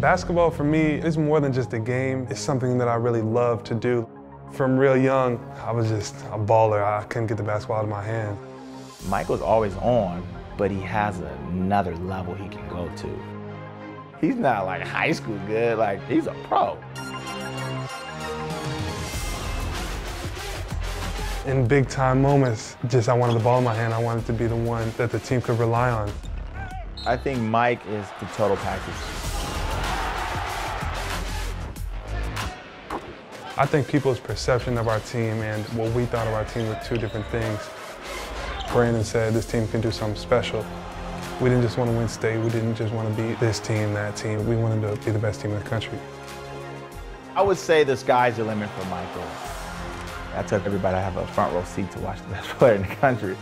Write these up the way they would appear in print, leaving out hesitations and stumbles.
Basketball for me is more than just a game. It's something that I really love to do. From real young, I was just a baller. I couldn't get the basketball out of my hand. Michael's always on, but he has another level he can go to. He's not like high school good, like he's a pro. In big time moments, I wanted the ball in my hand. I wanted to be the one that the team could rely on. I think Mike is the total package. I think people's perception of our team and what we thought of our team were two different things. Brandon said this team can do something special. We didn't just want to win state. We didn't just want to be this team, that team. We wanted to be the best team in the country. I would say the sky's the limit for Michael. I took everybody to have a front row seat to watch the best player in the country.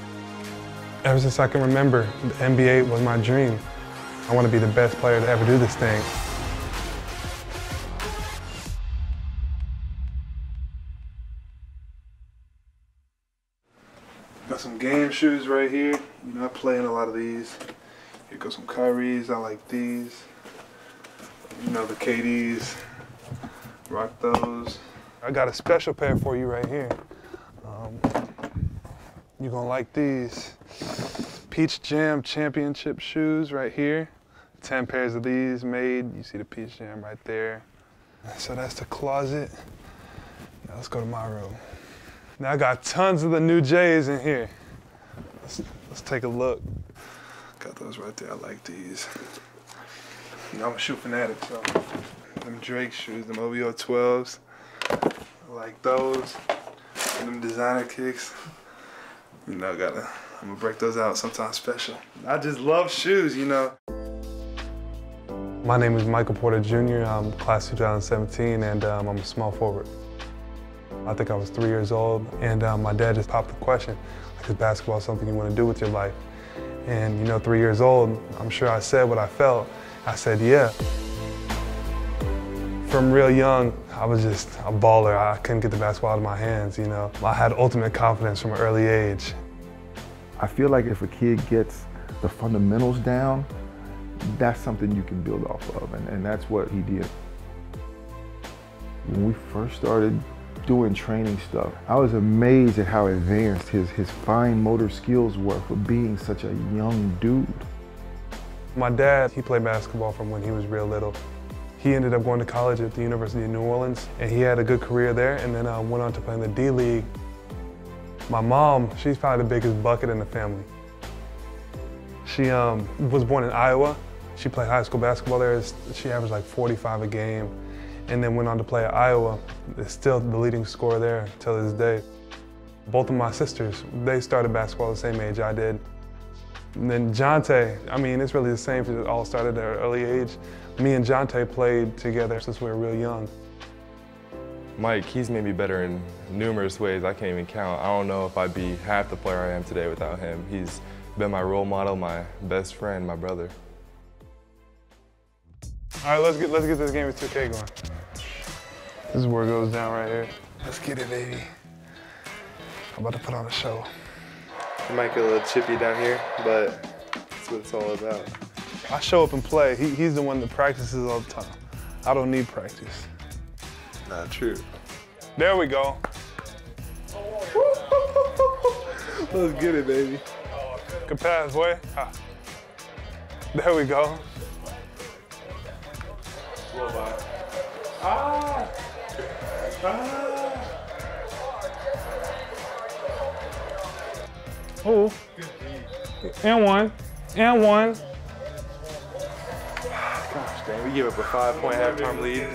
Ever since I can remember, the NBA was my dream. I want to be the best player to ever do this thing. Got some game shoes right here. You know, I play in a lot of these. Here goes some Kyries. I like these. You know, the KDs. Rock those. I got a special pair for you right here. You're gonna like these. Peach Jam Championship shoes right here. 10 pairs of these made. You see the Peach Jam right there. So that's the closet. Now let's go to my room. Now I got tons of the new J's in here. Let's take a look. Got those right there, I like these. You know, I'm a shoe fanatic, so. Them Drake shoes, them OVO 12s. I like those. And them designer kicks. You know, I'm gonna break those out sometime special. I just love shoes, you know. My name is Michael Porter Jr. I'm class 2017, and I'm a small forward. I think I was 3 years old, and my dad just popped the question, like, is basketball something you want to do with your life? And you know, 3 years old, I'm sure I said what I felt. I said, yeah. From real young, I was just a baller. I couldn't get the basketball out of my hands, you know. I had ultimate confidence from an early age. I feel like if a kid gets the fundamentals down, that's something you can build off of, and that's what he did. When we first started doing training stuff, I was amazed at how advanced his fine motor skills were for being such a young dude. My dad, he played basketball from when he was real little. He ended up going to college at the University of New Orleans, and he had a good career there, and then went on to play in the D-League. My mom, she's probably the biggest bucket in the family. She was born in Iowa. She played high school basketball there. She averaged like 45 a game, and then went on to play at Iowa. Is still the leading scorer there till this day. Both of my sisters, they started basketball the same age I did. And then Jonte, I mean, it's really the same. It all started at an early age. Me and Jonte played together since we were real young. Mike, he's made me better in numerous ways I can't even count. I don't know if I'd be half the player I am today without him. He's been my role model, my best friend, my brother. All right, let's get this game of 2K going. This is where it goes down right here. Let's get it, baby. I'm about to put on a show. It might get a little chippy down here, but that's what it's all about. I show up and play. He's the one that practices all the time. I don't need practice. Not true. There we go. Let's get it, baby. Good pass, boy. Ah. There we go. Ah. Ah. Oh. And one. And one. Gosh dang, we give up a 5-point halftime lead.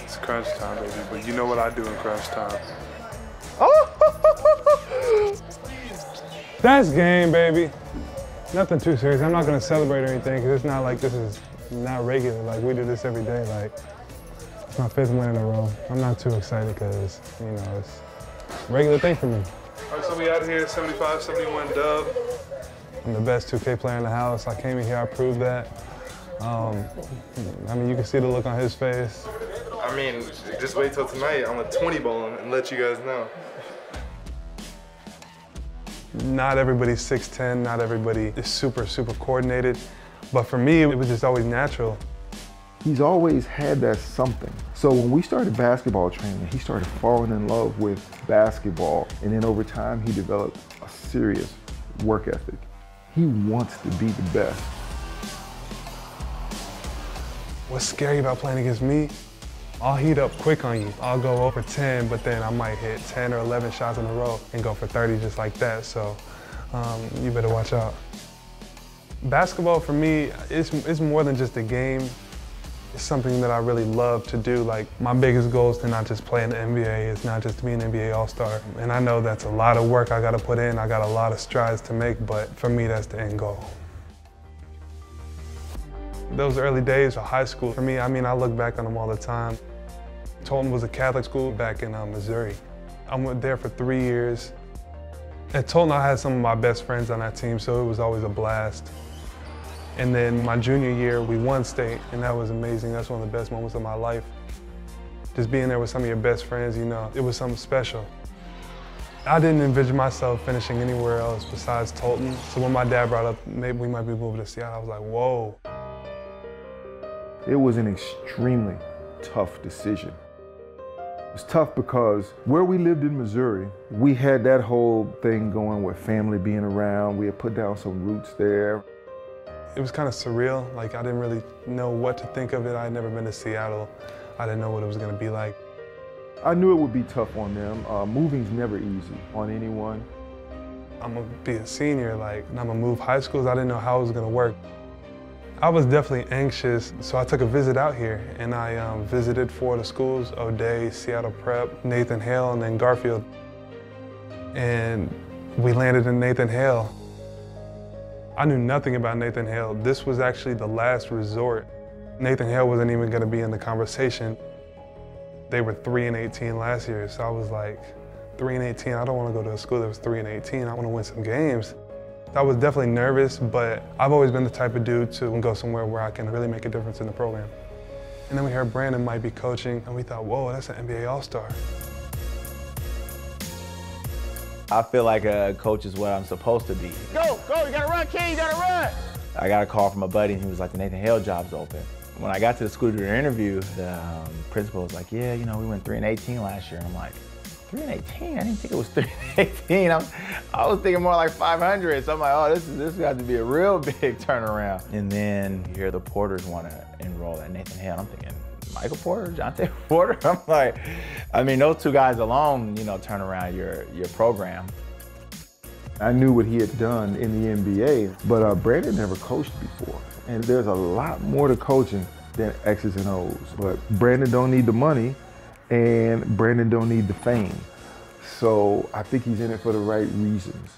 It's crunch time, baby, but you know what I do in crunch time. That's game, baby. Nothing too serious. I'm not gonna celebrate or anything, because it's not like this is not regular. Like, we do this every day. Like, it's my 5th win in a row. I'm not too excited because, you know, it's a regular thing for me. All right, so we out here, 75-71 dub. I'm the best 2K player in the house. I came in here, I proved that. I mean, you can see the look on his face. I mean, just wait till tonight. I'm a 20 ball and let you guys know. Not everybody's 6'10", not everybody is super coordinated. But for me, it was just always natural. He's always had that something. So when we started basketball training, he started falling in love with basketball. And then over time, he developed a serious work ethic. He wants to be the best. What's scary about playing against me? I'll heat up quick on you. I'll go over 10, but then I might hit 10 or 11 shots in a row and go for 30 just like that. So you better watch out. Basketball for me, it's more than just a game. It's something that I really love to do. Like, my biggest goal is to not just play in the NBA, it's not just to be an NBA All-Star. And I know that's a lot of work I gotta put in, I got a lot of strides to make, but for me, that's the end goal. Those early days of high school, for me, I mean, I look back on them all the time. Tolton was a Catholic school back in Missouri. I went there for 3 years. At Tolton, I had some of my best friends on that team, so it was always a blast. And then my junior year, we won state, and that was amazing. That's one of the best moments of my life. Just being there with some of your best friends, you know, it was something special. I didn't envision myself finishing anywhere else besides Tolton. So when my dad brought up, maybe we might be moving to Seattle, I was like, whoa. It was an extremely tough decision. It was tough because where we lived in Missouri, we had that whole thing going with family being around. We had put down some roots there. It was kind of surreal. Like, I didn't really know what to think of it. I had never been to Seattle. I didn't know what it was gonna be like. I knew it would be tough on them. Moving's never easy on anyone. I'm gonna be a senior, and I'm gonna move high schools. I didn't know how it was gonna work. I was definitely anxious, so I took a visit out here, and I visited 4 of the schools: O'Day, Seattle Prep, Nathan Hale, and then Garfield. And we landed in Nathan Hale. I knew nothing about Nathan Hale. This was actually the last resort. Nathan Hale wasn't even gonna be in the conversation. They were 3-18 last year, so I was like, 3-18, I don't wanna go to a school that was 3-18, I wanna win some games. I was definitely nervous, but I've always been the type of dude to go somewhere where I can really make a difference in the program. And then we heard Brandon might be coaching, and we thought, whoa, that's an NBA All-Star. I feel like a coach is what I'm supposed to be. Go, you gotta run, kid, you gotta run! I got a call from a buddy, and he was like, the Nathan Hale job's open. When I got to the school to do an interview, the principal was like, yeah, you know, we went 3-18 last year. And I'm like, 3-18? I didn't think it was 3-18. I was thinking more like 500. So I'm like, oh, this got to be a real big turnaround. And then you hear the Porters want to enroll at Nathan Hale. I'm thinking, Michael Porter, Jonte Porter? I'm like, I mean, those 2 guys alone, you know, turn around your program. I knew what he had done in the NBA, but Brandon never coached before. And there's a lot more to coaching than X's and O's. But Brandon don't need the money, and Brandon don't need the fame. So I think he's in it for the right reasons.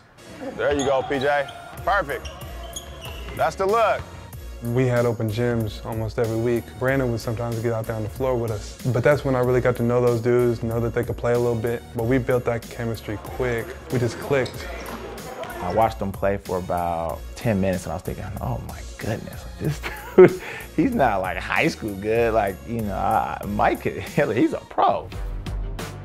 There you go, PJ. Perfect. That's the look. We had open gyms almost every week. Brandon would sometimes get out there on the floor with us. But that's when I really got to know those dudes, know that they could play a little bit. But we built that chemistry quick. We just clicked. I watched him play for about 10 minutes, and I was thinking, oh my goodness, this dude, he's not like high school good. Like, you know, Mike, he's a pro.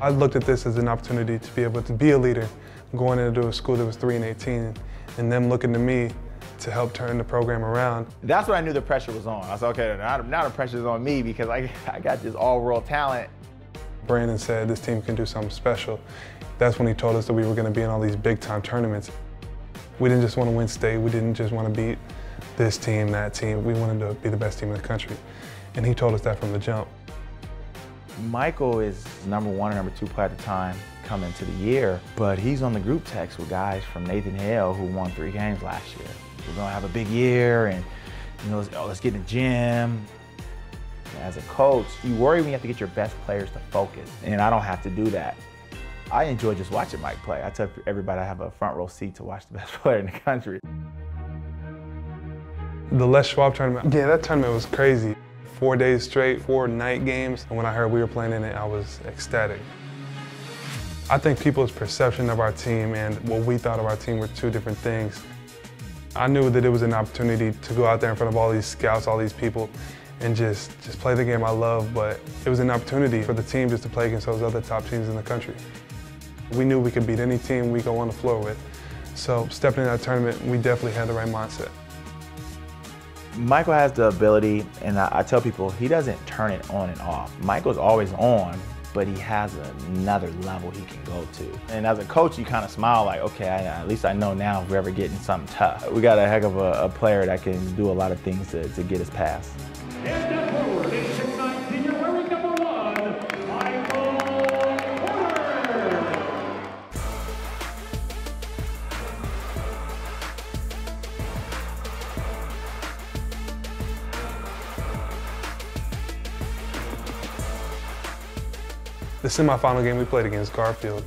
I looked at this as an opportunity to be able to be a leader, going into a school that was 3-18, and them looking to me to help turn the program around. That's when I knew the pressure was on. I said, okay, now the pressure's on me because I got this all-world talent. Brandon said this team can do something special. That's when he told us that we were going to be in all these big-time tournaments. We didn't just want to win state. We didn't just want to beat this team, that team. We wanted to be the best team in the country. And he told us that from the jump. Michael is #1 or #2 player at the time coming into the year, but he's on the group text with guys from Nathan Hale who won 3 games last year. We're gonna have a big year, and you know, let's get in the gym. As a coach, you worry when you have to get your best players to focus, and I don't have to do that. I enjoy just watching Mike play. I tell everybody I have a front row seat to watch the best player in the country. The Les Schwab tournament, yeah, that tournament was crazy. 4 days straight, 4 night games. And when I heard we were playing in it, I was ecstatic. I think people's perception of our team and what we thought of our team were 2 different things. I knew that it was an opportunity to go out there in front of all these scouts, all these people, and just play the game I love, but it was an opportunity for the team just to play against those other top teams in the country. We knew we could beat any team we go on the floor with. So stepping in that tournament, we definitely had the right mindset. Michael has the ability, and I tell people, he doesn't turn it on and off. Michael's always on, but he has another level he can go to. And as a coach, you kind of smile like, okay, at least I know now if we're ever getting something tough. We got a heck of a player that can do a lot of things to get us past. The semifinal game we played against Garfield,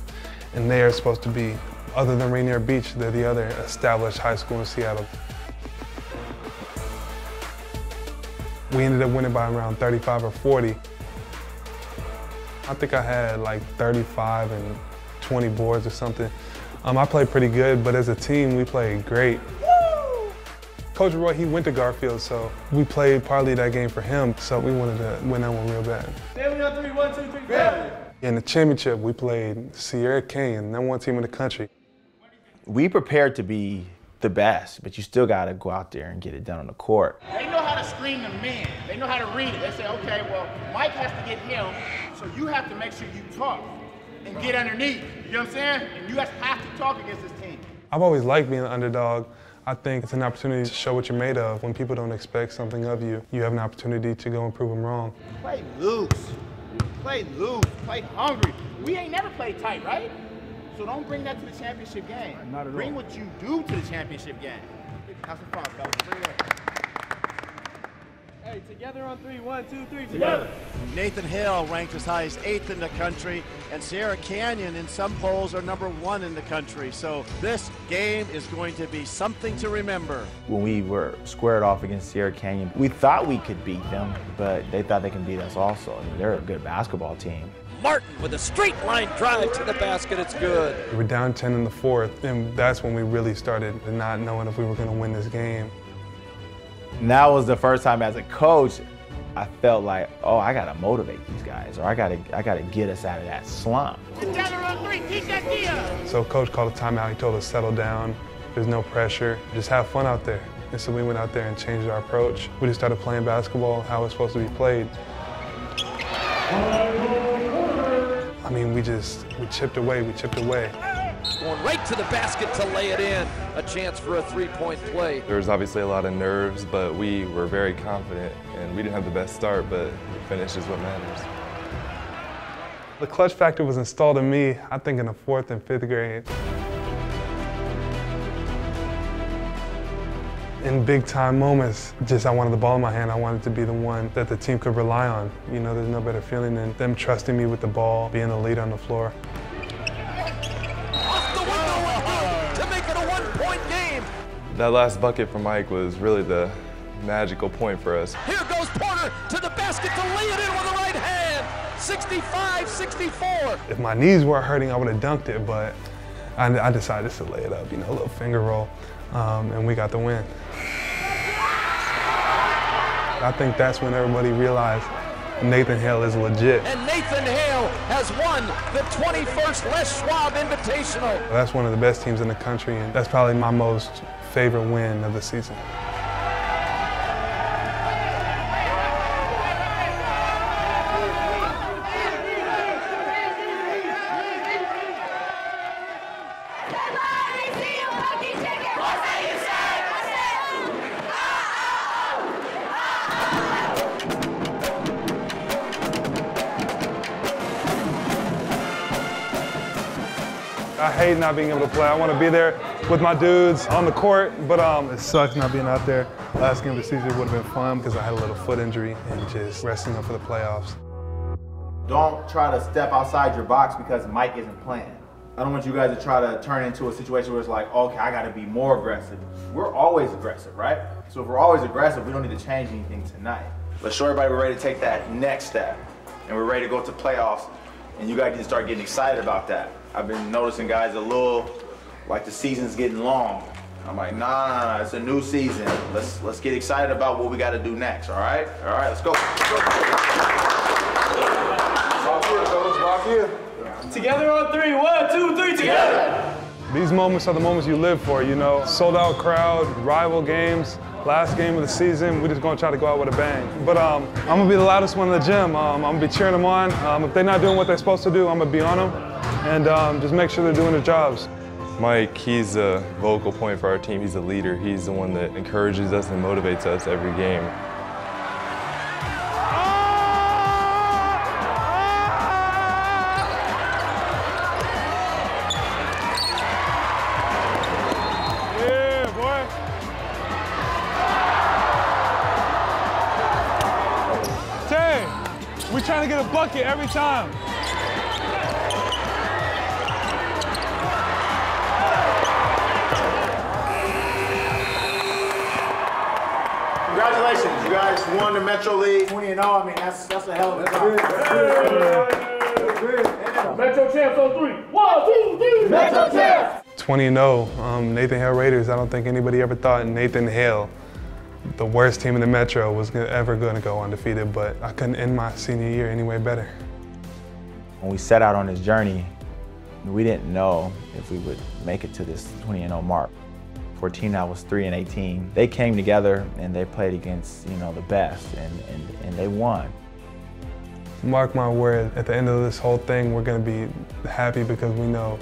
and they are supposed to be, other than Rainier Beach, they're the other established high school in Seattle. We ended up winning by around 35 or 40. I think I had like 35 and 20 boards or something. I played pretty good, but as a team, we played great. Woo! Coach Roy, he went to Garfield, so we played partly that game for him, so we wanted to win that one real bad. Family on 3, 1, 2, 3, family. In the championship, we played Sierra Canyon, #1 team in the country. We prepared to be the best, but you still got to go out there and get it done on the court. They know how to screen the man. They know how to read it. They say, okay, well, Mike has to get him, so you have to make sure you talk and get underneath. You know what I'm saying? And you have to talk against this team. I've always liked being an underdog. I think it's an opportunity to show what you're made of. When people don't expect something of you, you have an opportunity to go and prove them wrong. Play loose. Play loose. Play hungry. We ain't never played tight, right? So don't bring that to the championship game. Not at bring all. what you do to the championship game. Have some fun, fellas. Bring it in. Hey, together on 3, 1, 2, 3, together. Nathan Hale ranked as high as 8th in the country, and Sierra Canyon in some polls are #1 in the country. So this game is going to be something to remember. When we were squared off against Sierra Canyon, we thought we could beat them, but they thought they can beat us also. I mean, they're a good basketball team. Martin with a straight line drive to the basket, it's good. We were down 10 in the fourth, and that's when we really started not knowing if we were going to win this game. And that was the first time as a coach, I felt like, oh, I gotta motivate these guys, or I gotta get us out of that slump. Together on 3, keep that deal. So coach called a timeout. He told us settle down. There's no pressure. Just have fun out there. And so we went out there and changed our approach. We just started playing basketball how it's supposed to be played. I mean, we chipped away. Going right to the basket to lay it in. A chance for a three-point play. There was obviously a lot of nerves, but we were very confident, and we didn't have the best start, but the finish is what matters. The clutch factor was installed in me, I think, in the 4th and 5th grade. In big-time moments, I wanted the ball in my hand. I wanted to be the one that the team could rely on. You know, there's no better feeling than them trusting me with the ball, being the leader on the floor. That last bucket from Mike was really the magical point for us. Here goes Porter to the basket to lay it in with the right hand. 65-64. If my knees weren't hurting, I would have dunked it, but I decided to lay it up, you know, a little finger roll, and we got the win. I think that's when everybody realized Nathan Hale is legit. And Nathan Hale has won the 21st Les Schwab Invitational. That's one of the best teams in the country, and that's probably my most favorite win of the season. I hate not being able to play. I want to be there with my dudes on the court, but it sucks not being out there. Last game of the season would have been fun because I had a little foot injury and just resting up for the playoffs. Don't try to step outside your box because Mike isn't playing. I don't want you guys to try to turn into a situation where it's like, okay, I gotta be more aggressive. We're always aggressive, right? So if we're always aggressive, we don't need to change anything tonight. Let's show everybody we're ready to take that next step. And we're ready to go to playoffs, and you guys need to start getting excited about that. I've been noticing guys a little, like the season's getting long. I'm like, nah, it's a new season. Let's get excited about what we gotta do next, all right? All right, let's go. Walk here. Together on 3, 1, 2, 3, together. These moments are the moments you live for, you know. Sold out crowd, rival games. Last game of the season, we're just gonna try to go out with a bang. But I'm gonna be the loudest one in the gym. I'm gonna be cheering them on. If they're not doing what they're supposed to do, I'm gonna be on them and just make sure they're doing their jobs. Mike, he's a vocal point for our team. He's a leader. He's the one that encourages us and motivates us every game. Yeah, boy. Tay, we're trying to get a bucket every time. Congratulations, you guys won the Metro League. 20-0, I mean, that's a hell of a job. Metro champs on 3. 1, 2, 3. Metro champs. 20-0, Nathan Hale Raiders. I don't think anybody ever thought Nathan Hale, the worst team in the Metro, was ever going to go undefeated, but I couldn't end my senior year any way better. When we set out on this journey, we didn't know if we would make it to this 20-0 mark. For a team that was 3-18, they came together and they played against, you know, the best, and they won. Mark my word, at the end of this whole thing, we're going to be happy because we know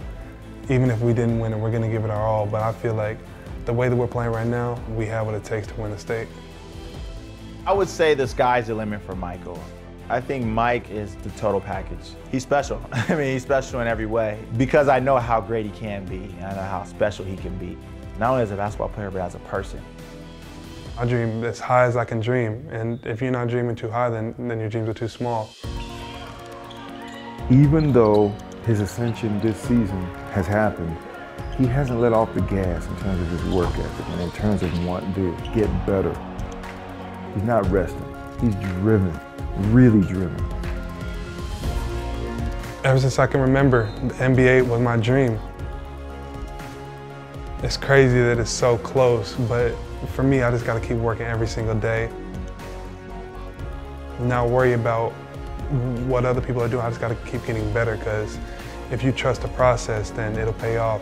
even if we didn't win it, we're going to give it our all. But I feel like the way that we're playing right now, we have what it takes to win the state. I would say the sky's the limit for Michael. I think Mike is the total package. He's special. I mean, he's special in every way because I know how great he can be and I know how special he can be. Not only as a basketball player, but as a person. I dream as high as I can dream, and if you're not dreaming too high, then your dreams are too small. Even though his ascension this season has happened, he hasn't let off the gas in terms of his work ethic and in terms of wanting to get better. He's not resting. He's driven, really driven. Ever since I can remember, the NBA was my dream. It's crazy that it's so close, but for me, I just gotta keep working every single day. Not worry about what other people are doing, I just gotta keep getting better, because if you trust the process, then it'll pay off.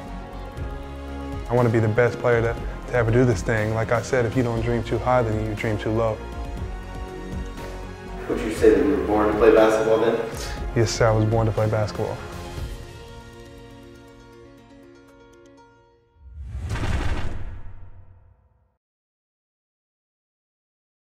I wanna be the best player to ever do this thing. Like I said, if you don't dream too high, then you dream too low. Would you say that you were born to play basketball then? Yes, sir, I was born to play basketball.